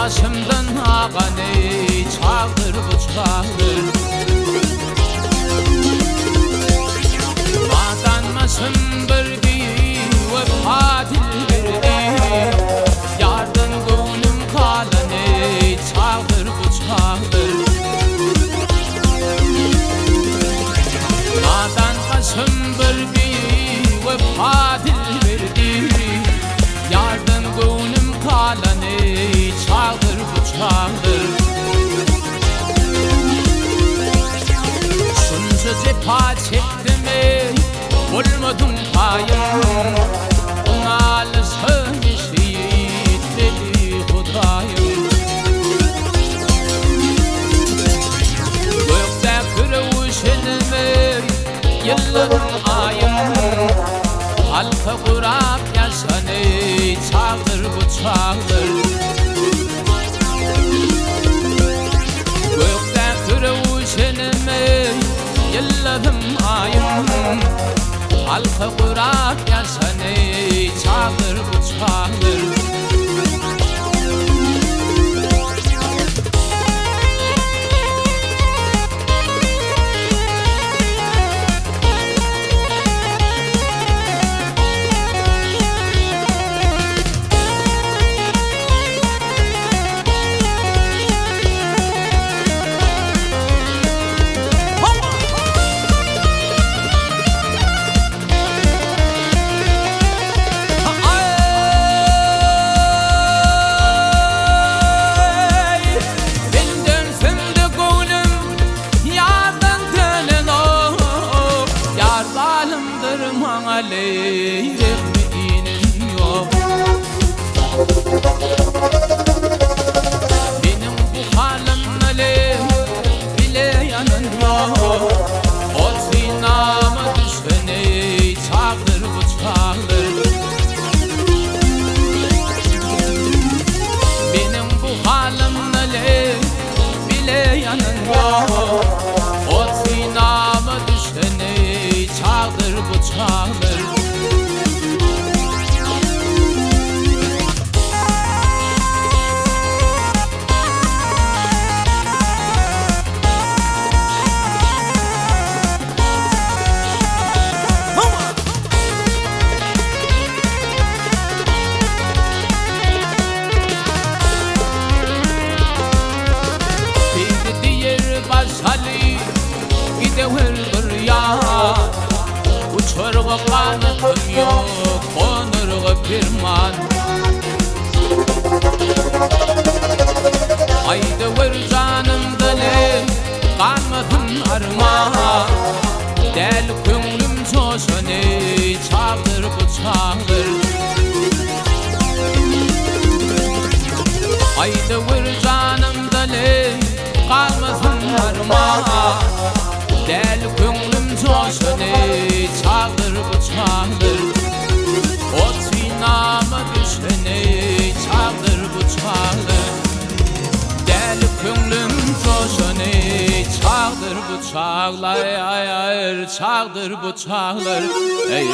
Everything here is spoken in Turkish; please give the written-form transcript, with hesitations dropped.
başımdan ağan ey çağdır bu çağdır. Adanmasın bir vefa dil verdi, yardan gönlüm kalan ey çağdır bu çağdır. Adanmasın bir vefa dil verdi, yardan gönlüm kalan ey çağdır bu çağdır. Şunca cefa çektim ey olmadım payım, alışın şehit dedi Hudayım. Gökte kırıvuşenim ey yıllarım ayım, halka kurak yaşan ey çağdır bu çağdır. Gökte kırıvuşenim ey yıllarım ayım, halka kurak yaşan ey çağdır bu çağdır. Aleyh rahmetinin yok. Benim bu halim aleyh bile yanın yok. O sinama düşen ey çağdır bu çağdır. Benim bu halim aleyh bile yanın yok. O sinama düşen ey çağdır bu çağdır. Başhali gidever bir yar, uçurga kanatım yok, konurga pirman. Haydi ver canım dilim, kanmadın arma, del könglim coşan ey çağdır bu çağdır. Haydi ver canım dilim, kalmasın arma, del könglim coşan ey çağdır bu çağdır. O sinama düşen ey çağdır bu çağdır. Del könglim coşan ey çağdır bu çağlar, çağdır bu çağlar. Ey